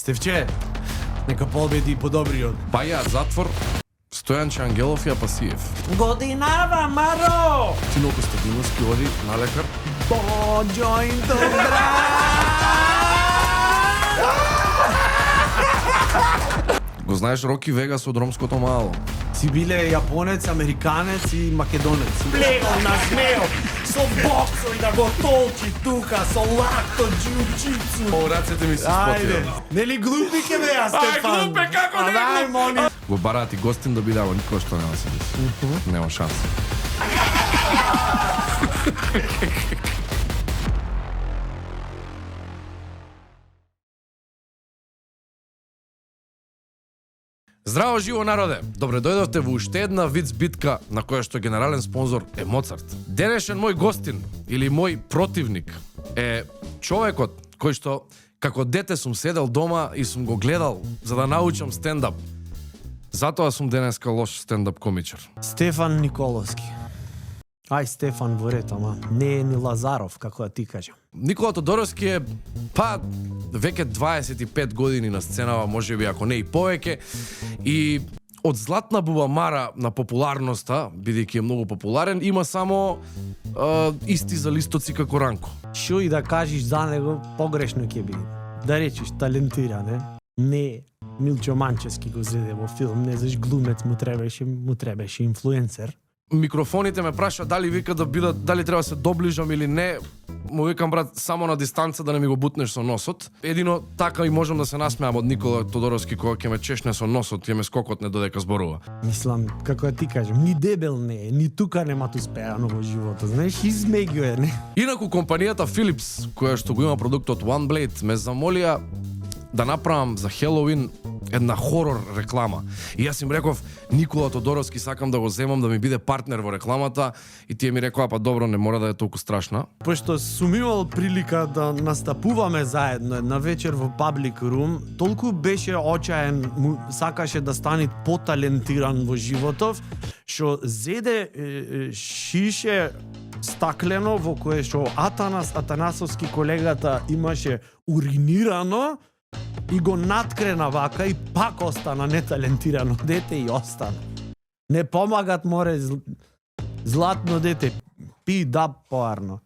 Стефче, нека победи подобриот. Баја затвор, Стојанче Ангелов и Апасиев. Годинава, Маро! Тиноко Стабиловски оди на лекар. Боџоинто, Го знаеш Роки Вегас од Ромското мало. Си биле јапонец, американец и македонец. Плегол на смео, со боксо и да го толчи тука, со лакто джиу-джитсу. О, рацете ми се Ајде, спотија. нели глупи ке беа, Стефан? Ај, глупе, како не Ај, глуп? моли. Го барати гостин да биде, ама никој што нема се деси. Нема шанса. Здраво живо народе! Добре дојдовте во уште една виц битка на која што генерален спонзор е Моцарт. Денешен мој гостин или мој противник е човекот кој што како дете сум седел дома и сум го гледал за да научам стендап. Затоа сум денеска лош стендап комичар. Стефан Николовски. Ај, Стефан во ред, ама не е ни Лазаров, како да ти кажам. Никола Тодоровски е, веќе 25 години на сценава, можеби ако не и повеќе, и од златна бубамара на популарноста, бидејќи е многу популарен, има само исти за листоци како Ранко. Шо и да кажеш за него, погрешно ќе биде. Да речеш талентиран, не Милчо Манчевски го зеде во филм, не заш глумец му требеше инфлуенсер. Микрофоните ме праша дали вика да бидат, дали треба да се доближам или не. Му викам брат само на дистанца да не ми го бутнеш со носот. Едино така и можам да се насмеам од Никола Тодоровски кога ќе ме чешне со носот, ќе ме скокотне додека зборува. Мислам, како да ти кажам, ни дебел не е, ни тука нема успеано во животот. Знаеш, измеѓу е, не? Инаку компанијата Philips, која што го има продуктот OneBlade, ме замолија да направам за Хелоуин една хорор реклама. И јас им реков, Никола Тодоровски сакам да го земам да ми биде партнер во рекламата, и тие ми рекоа, па добро, не мора да е толку страшна. Пошто сум имал прилика да настапуваме заедно една вечер во Public Room, толку беше очаен, му сакаше да стане поталентиран во животов, што зеде шише стаклено во кое што Атанас Атанасовски колегата имаше уринирано и го надкрена вака и пак остана неталентирано дете и остана. Не помагат море златно дете. Пи да поарно.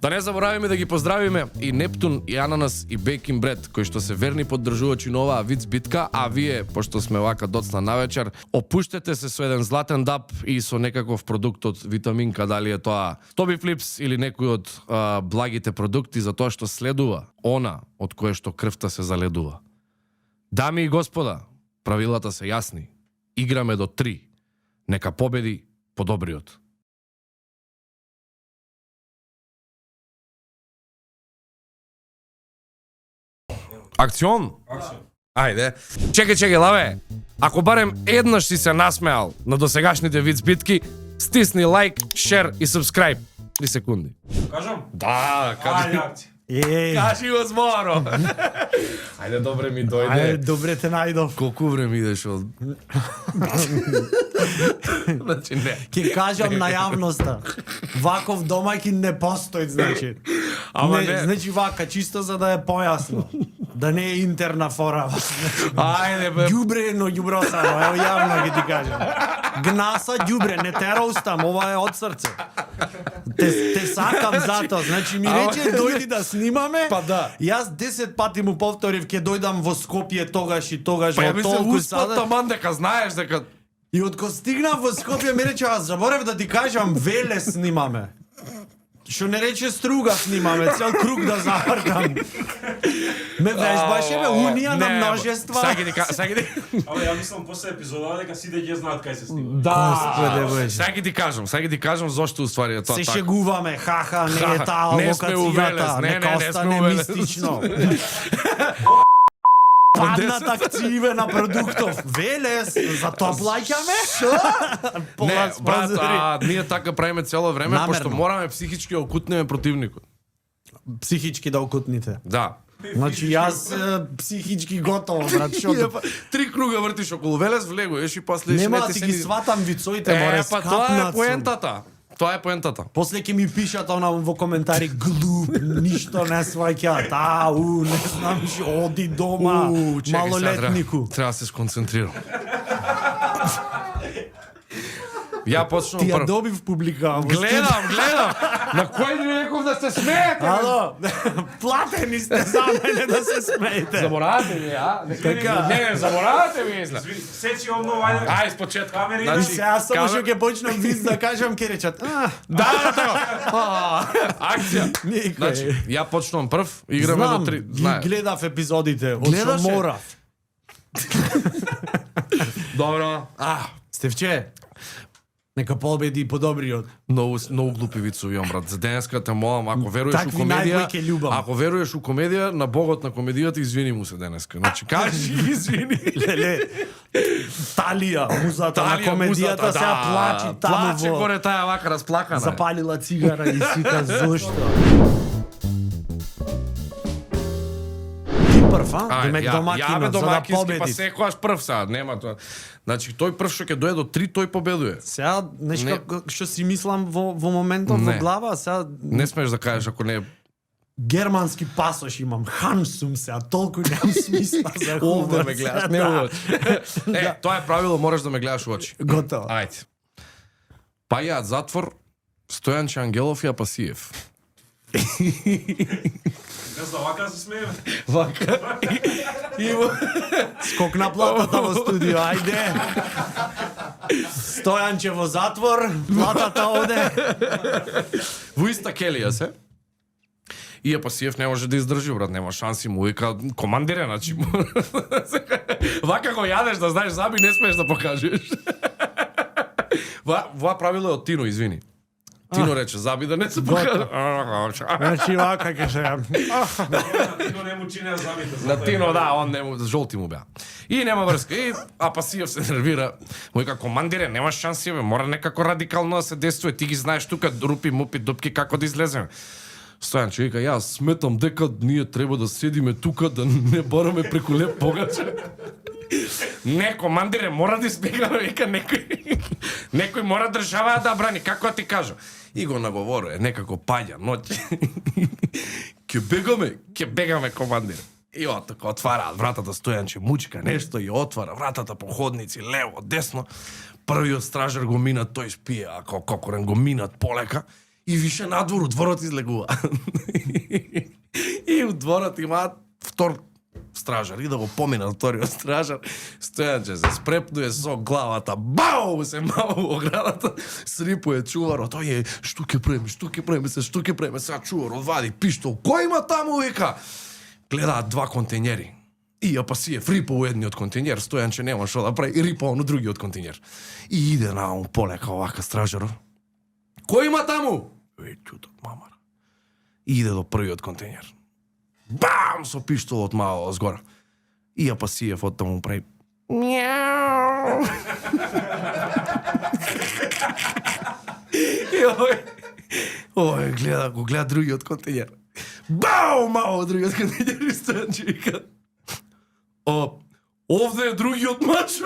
Да не заборавиме да ги поздравиме и Нептун, и Ананас, и Бейкин Бред, кои што се верни поддржувачи на оваа виц битка, а вие, пошто сме вака доцна навечер, опуштете се со еден златен даб и со некаков продукт од витаминка, дали е тоа Тоби Флипс или некој од благите продукти, за тоа што следува она од кое што крвта се заледува. Дами и господа, правилата се јасни. Играме до 3. Нека победи подобриот. Акцион? Ајде. Чекај, лаве. Ако барем еднаш си се насмеал на досегашните виц битки, стисни лайк, шер и сабскрајб. 3 секунди. Кажам? Да, кажи. Кажи го зборо. Ајде, добре ми дојде. Ајде, добре те најдов. Колку време идеш од... Значи не. Ке кажам на јавноста. Ваков домаќин не постои, значи. Ама не. Значи вака, чисто за да е појасно. Да не е интерна фора. Ајде, бе. Ѓубре, но ѓубросано, ево јавно ги ти кажам. Гнаса ѓубре, не те роустам, ова е од срце. Те сакам зато, значи ми рече дојди да снимаме. Па да. Јас 10 пати му повторив ќе дојдам во Скопје тогаш и тогаш Па ја во ми се толку успат таман дека знаеш дека... И откога стигнав во Скопје ми рече, аз заборев да ти кажам, Веле снимаме. Што не рече Струга снимаме, цел круг да завртам. Ме вежбаше, ме унија на множества. Саки ти... Абе, ја мислам после епизодава дека сите ќе знаат кај се снима. Господе Боже. Саки ти кажам зошто уствари е тоа Се така. шегуваме, хаха, не е таа Не сме у Велес, локацијата, не нека сме остане у Велес. мистично. Паднат акције на продуктов. Велес, за тоа плаќаме? Не, брат, ние така правиме цело време, Намерно. пошто мораме психички да окутнеме противникот. Психички да окутните. Да. Значи јас психички готово, брат, што? 3 круга вртиш околу Велес, влегуваш и после Нема не да ти ти се ги ни- сватам вицоите, море Па тоа е скапнат сум. поентата. Тоа е поентата. После ќе ми пишат во коментари глуп, ништо не сваќа, не знам што, оди дома, малолетнику. Треба да се сконцентрирам. Ја почнувам Ти ја прв. добив публика. Гледам. На кој ми реков да се смеете? Ало, платени сте за мене да се смеете. Заборавате ми, а? Така. Не, заборавате ми, изглед. Сечи овно вајде. Ај, с почетка. Камери. И Значи, сега само што ќе почнам виц да кажам, ќе речат, Да, акција. никој. Значи, ја почнувам прв, играме Знам, до 3. ги гледав епизодите, од што Гледаше? морав. Добро. Стевче, нека победи подобриот. Многу глупи вицови имам, брат. За денеска те молам, ако веруеш Такви у комедија, највеќе љубам. ако веруеш у комедија, на богот на комедијата извини му се денеска. Значи, кажи извини. Леле, Талија, музата на комедијата, сега плачи таму Плаче во... горе таа вака расплакана. Запалила цигара и сика зошто. Ти прв, Демек домакинот, за да па победи. секојаш прв сега, нема тоа. Значи, тој прв што ќе дојде до 3, тој победува. Сега, Не. нешто што си мислам во моментот во Не. глава, сега Не смеш да кажеш ако не германски пасош имам, хан сум сега, толку немам смисла за овде хумор. ме гледаш, сега, не да. во очи. Тоа е правило, мораш да ме гледаш во очи. Готово. Ајде. Пајаат затвор Стојанче Ангелов и Апасиев. Не знам, вака се смееме. Вака. Скок на платата во студио, ајде. Стојанче во затвор, платата оде. Во иста келија се. И Апасиев не може да издржи, брат, нема шанси, му вика командире, значи. Вака го јадеш да знаеш заби, не смееш да покажеш. Ва правило е од Тино, извини. Тино рече, заби да не се покаже. Значи вака ќе се... Тино не му чинеа забите. На Тино, да, он не му, жолти му беа. И нема врска. И Апасиев се нервира. Му вика, командире, нема шанси, бе, мора некако радикално да се действува. Ти ги знаеш тука, рупи, мупи, дупки, како да излеземе. Стојанче вика, јас сметам дека ние треба да седиме тука, да не бараме преку леп погаче. Не, командире, мора да избегаме, вика, некој мора држава да брани, како ти кажа. И го наговорува, некако паѓа, ноќе. Ќе бегаме, командире. И така отвараат вратата, Стојанче мучка нешто и отвара вратата по ходници, лево, десно. Првиот стражар го минат, тој спие, ако кокорен го минат полека. И више надвор, дворот излегува. И у дворот имаат втор стражар. И да го поминат вториот стражар, Стојанче се спрепнуе со главата. Бау! Се мава во оградата. Срипуе чуварот. Тој е, што ќе преме, сега чуварот вади пиштол. Кој има таму, вика? Гледаат два контењери. И Апасиев рипа у едниот контењер, Стојанче нема што да прави, и рипа на другиот контењер. И иде наум полека овака стражарот. Кој има таму? Чудот мамар. И иде до првиот контењер. Бам! Со пиштолот мало згора. И Апасиев од таму прави Мјау. И овој гледа другиот контењер. Бау! Мало другиот контењер и Стојанче вика. Овде е другиот мач.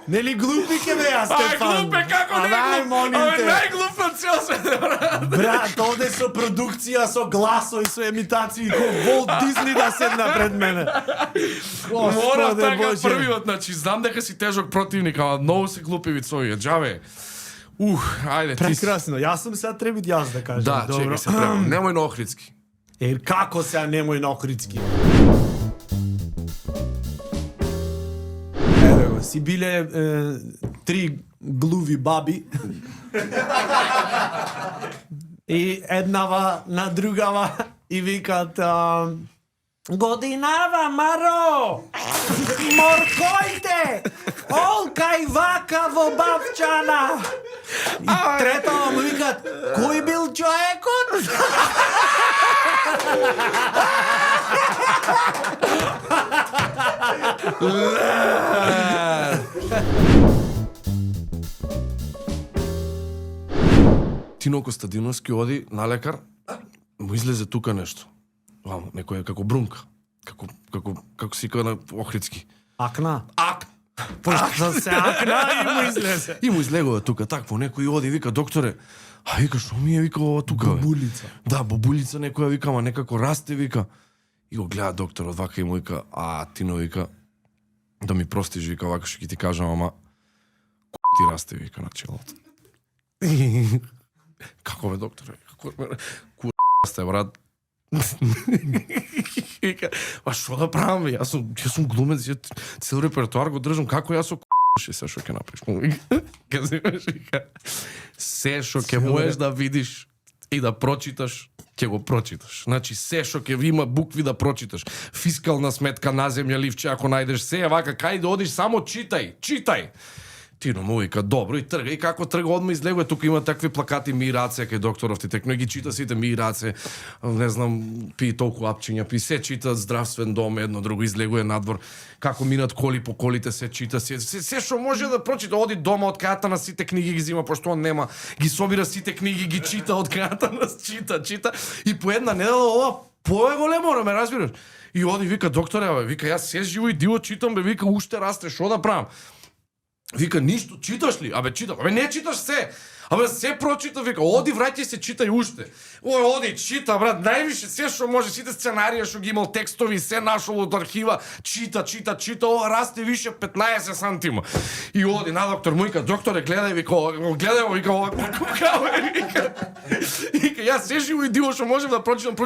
Нели глупи ке беа, Стефан? глупе, како не глуп? Најглуп на цел свет. Брат, оде со продукција, со гласо и со емитации, ко Волт Дизни да седна пред мене. Мора Господе така Боже. првиот, значи знам дека си тежок противник, ама многу се глупи вицови, џаве. Ајде, ти си. Прекрасно, јас сум сега требит јас да кажам. Да, добро. чекај се треба. Немој на Охридски. Како сега немој на Охридски? Еве го, си биле три глуви баби. И еднава на другава и викат Годинава, Маро! Моркојте! Олка и вака во бавчана! И третава му викат, кој бил човекот? Тино Костадиновски оди на лекар, му излезе тука нешто. Некој како брунка. Како си на Охридски. Акна. Пошто се акна и му излезе. И му излегува тука, такво, некој оди, вика, докторе, а вика, што ми е, вика, ова тука, бе? Бобулица. Да, бобулица некоја, вика, ама некако расте, вика. И го гледа докторот вака и му вика, Тино, вика, да ми простиш, вика, вака што ќе ти кажам, ама ти расте, вика, на челото. Како бе, докторе? Расте, брат. Вика, што да правам, бе? Јас сум глумец, цел репертуар го држам, како јас се што ќе направиш. Ке земеш, вика, се што ќе можеш да видиш и да прочиташ, ќе го прочиташ. Значи, се што ќе има букви да прочиташ. Фискална сметка на земја, ливче, ако најдеш се, вака, кај да одиш, само читај. Тино му вика, добро, и трга. И како трга, одма излегува. Тука има такви плакати, ми раце, кај докторов ти текно, ги чита сите ми раце, не знам, пи толку апчиња, пи се чита здравствен дом, едно друго, излегува надвор, како минат коли по колите, се чита, се што може да прочита, оди дома од кајата на сите книги ги зима, пошто он нема, ги собира сите книги, ги чита од кајата на чита, и по една недела ова поголемо, ме разбираш? И оди, вика, докторе, вика, јас се живо и диво читам, бе, вика, уште расте, што да правам? Вика, ништо, читаш ли? Читам. Не читаш се. Се прочита, вика, оди, враќај се, читај уште. Оди, чита, брат, највише се што може, сите сценарија што ги имал текстови, се нашол од архива, чита, ова расте више 15 сантима. И оди на доктор му, вика, докторе, гледај, вика, вика, вика, јас се живо и диво што можем да прочитам,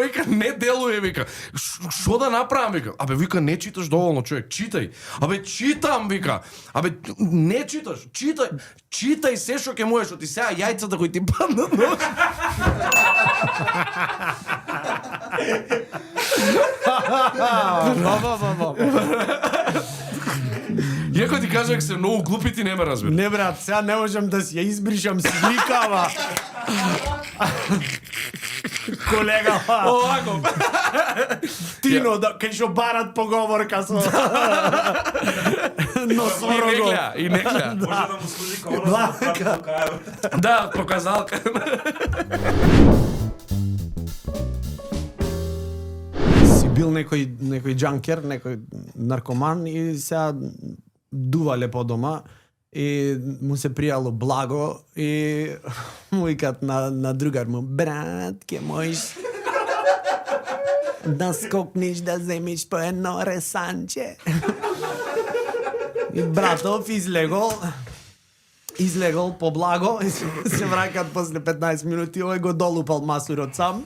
вика, не делуе, вика, што да направам, вика, вика, не читаш доволно, човек, читај, читам, вика, не читаш, читај се што ќе можеш, оти сега јајцата кои ти паднат нож. Иако ти кажа, се многу глупи, ти не ме разбира. Не, брат, сега не можам да си ја избришам сликава. Колега, овако. Тино, кај што барат поговорка со... Носорого. И не гледа. Може да му служи колона. Да, показалка. Си бил некој джанкер, некој наркоман и сега дувале по дома и му се пријало благо и му викат на другар му, брат, ке можеш да скокнеш да земиш по едно ресанче. И братов излегол по благо и се враќаат после 15 минути, овој го долупал масурот сам.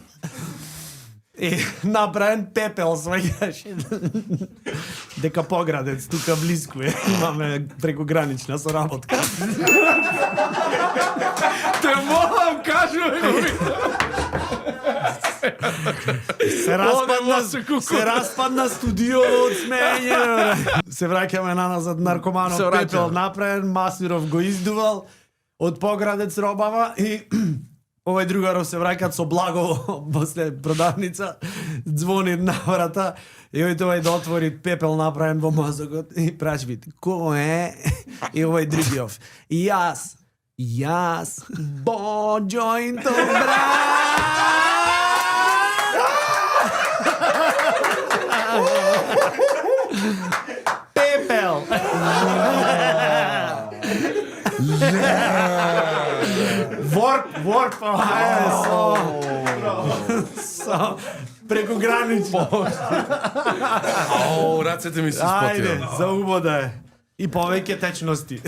И направен пепел, сваѓаш. Дека Поградец, тука близко е. Имаме прекогранична соработка. Те молам, кажувай го ми. Се распадна студиото од смење. Се враќаме назад, наркоманов пепел направен, Масуров го издувал, од Поградец робава и овој другаров се враќаат со благо после продавница, звони на врата и овој да отвори пепел направен во мозокот и прашви, кој е? И овој другиов, јас, Боџоинто, брат! Пепел! Ворк, со прекогранично. Рацете ми се спотија. Ајде, за убода е. И повеќе течности.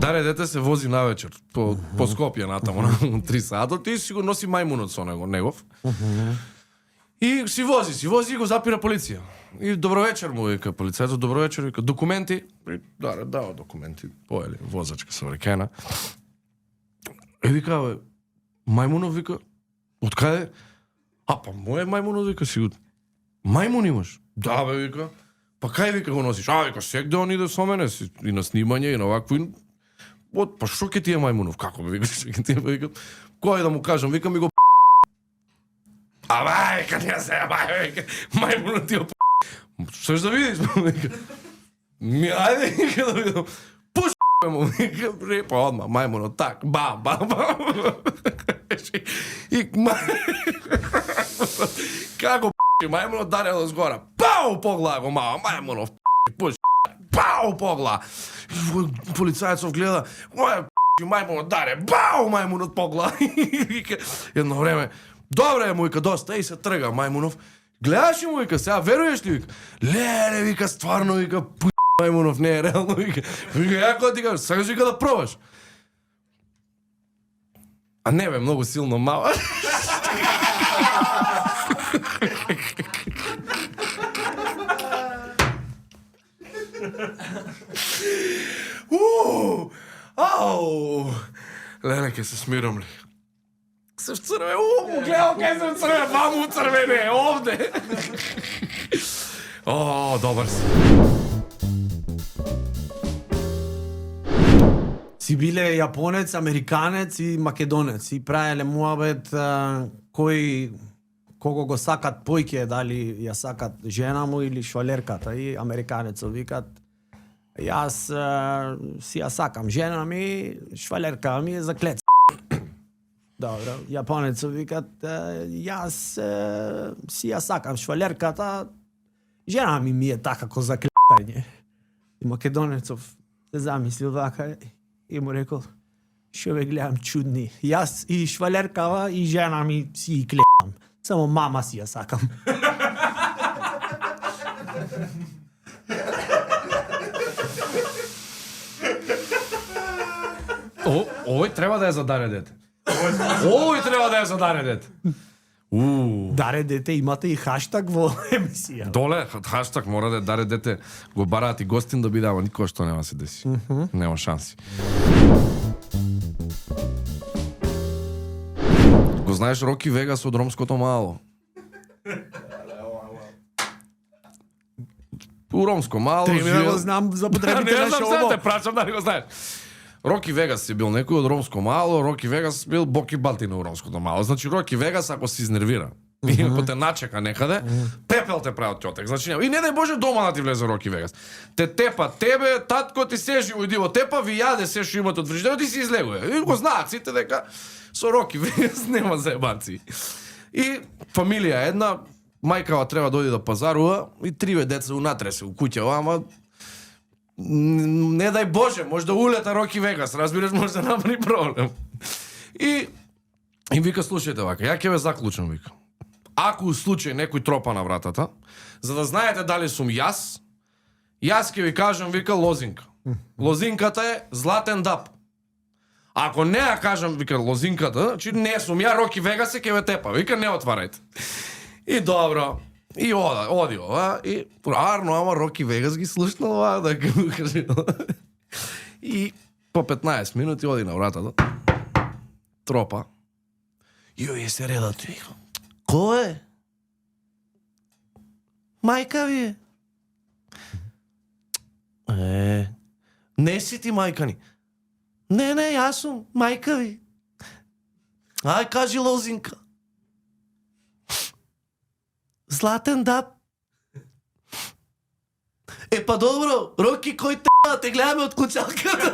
Даре дете се вози навечер по Скопје натаму на 3 сата, ти си го носи мајмунот со негов. И си вози и го запира полиција. И добро вечер му вика полицајот, добро вечер, вика документи. Даре, дава документи, поели возачка со рекена. Вика, мајмунов, вика, од каде? Па мој мајмунот, вика, си од... Мајмун имаш? Да, бе, вика. Па кај, вика, го носиш? Вика, сегде он иде со мене, и на снимање, и на вакво. Па шо ке ти е мајмунов? Како, бе, вика, шо ке ти е, вика? Кој да му кажам? Вика, ми го вика, не се, вика, мајмунот ти е Што да видиш, вика? Ајде, вика, да видам. Му, вика, па одма, мајмунот, так, ба. И Како мајмунот даре до згора. Пау погледа го мама, мајмунов пуш. Пау погледа. Полицајецов гледа, ој мајмунот даре. Пау мајмунот погледа. Едно време, добре му вика доста и се трга мајмунов. Гледаш ли му вика, сега веруеш ли вика? Леле вика стварно вика мајмунов не е реално вика. Вика јако ти кажеш, сакаш вика да пробаш. А не бе, многу силно мала. Ау! Леле, ке се смирам ли? Се вцрве, гледам ке се вцрве, маму црвене, овде. О, добар си. Си биле јапонец, американец и македонец и правеле муабет кој кого го сакат појќе, дали ја сакат жена му или швалерката и американецот викат јас си ја сакам жена ми, швалерка ми е за клец. Добро, јапонецот викат јас си ја сакам швалерката, жена ми е така како за клецање. И македонецов се замислил вака и му рекол, шо ве гледам чудни. Јас и швалеркава и жена ми си и клецам. Само мама си ја сакам. Овој треба да ја задаре дете. Овој треба да ја задаре дете. Даре дете, имате и хаштаг во емисија. Доле, хаштаг мора да даре дете, го бараат и гостин да биде, ама никој што нема се деси. Нема шанси. Го знаеш Роки Вегас од Ромското мало? У Ромско мало Треба да живеел... го знам за потребите на Не знам шоу. се, те прачам да не го знаеш. Роки Вегас си бил некој од Ромско мало, Роки Вегас бил Боки Балтина у Ромското мало. Значи Роки Вегас ако се изнервира и ако те начека некаде, пепел те прави од ќотек. Значи и не дај Боже дома да ти влезе Роки Вегас. Те тепа тебе, татко ти сежи ујди во тепа, ви јаде се што имате од фрижидерот и си излегува. И го знаат сите дека со Роки Вегас нема заебанци. И фамилија една, мајкава треба да оди да пазарува и триве деца унатре се у куќава, ама не дај Боже, може да улета Роки Вегас, разбираш, може да направи проблем. И вика, слушајте вака, ја ќе ве заклучам, вика. Ако у случај некој тропа на вратата, за да знаете дали сум јас ќе ви кажам, вика, лозинка. Лозинката е златен дап. Ако не ја кажам, вика, лозинката, значи не сум ја, Роки Вегас ќе ве тепа, вика, не отварајте. И добро. И оди ова, и арно, ама Роки Вегас ги слушнал ова, да го кажи. И по 15 минути оди на вратата. Тропа. И овие се редат, вика. Кој е? Мајка ви е. Не си ти мајка ни. Не, јас сум мајка ви. Ај, кажи лозинка. Златен дап. Е, па добро, Роки, кој те гледаме од клучалката.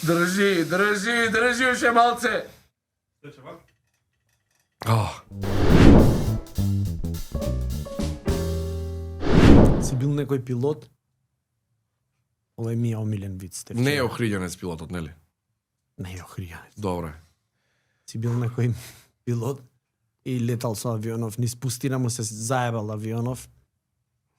Држи уште малце. Си бил некој пилот? Ова е ми омилен вид, Стефче. Не е охриѓанец пилотот, нели? Не е охријанец. Добре. Си бил некој пилот и летал со авионов, низ пустина му се заебал авионов,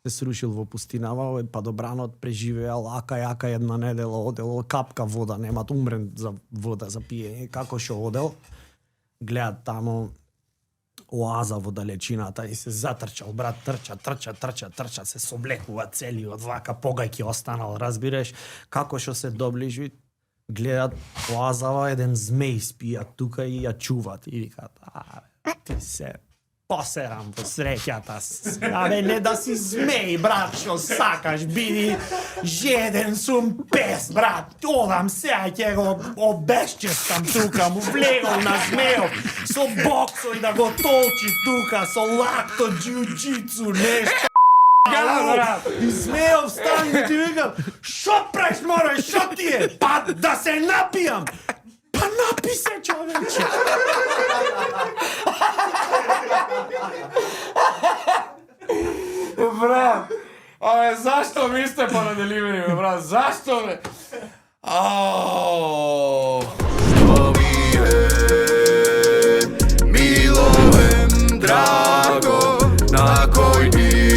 се срушил во пустинава, овој падобранот преживеал ака една недела, одел капка вода, немат умрен за вода за пиење, како што одел, гледат тамо оаза во далечината и се затрчал, брат, трча, се соблекува целиот, вака погајки останал, разбираш, како што се доближи, гледат оазава, еден змеј спијат тука и ја чуват и викат, ти се посерам во среќата. Абе, не да си змеј, брат, што сакаш, биди жеден сум пес, брат. Одам сега ќе го обесчестам тука, му влегол на змејот, со боксо и да го толчи тука, со лакто, џиу-џицу, нешто. И смеев стан и ти викам, шо правиш, мора, шо ти е? Па да се напијам. Па напи се, човече. Брат, зашто ми сте па на деливери, брат? Зашто ме? Што ми е мило ем драго, на кој ти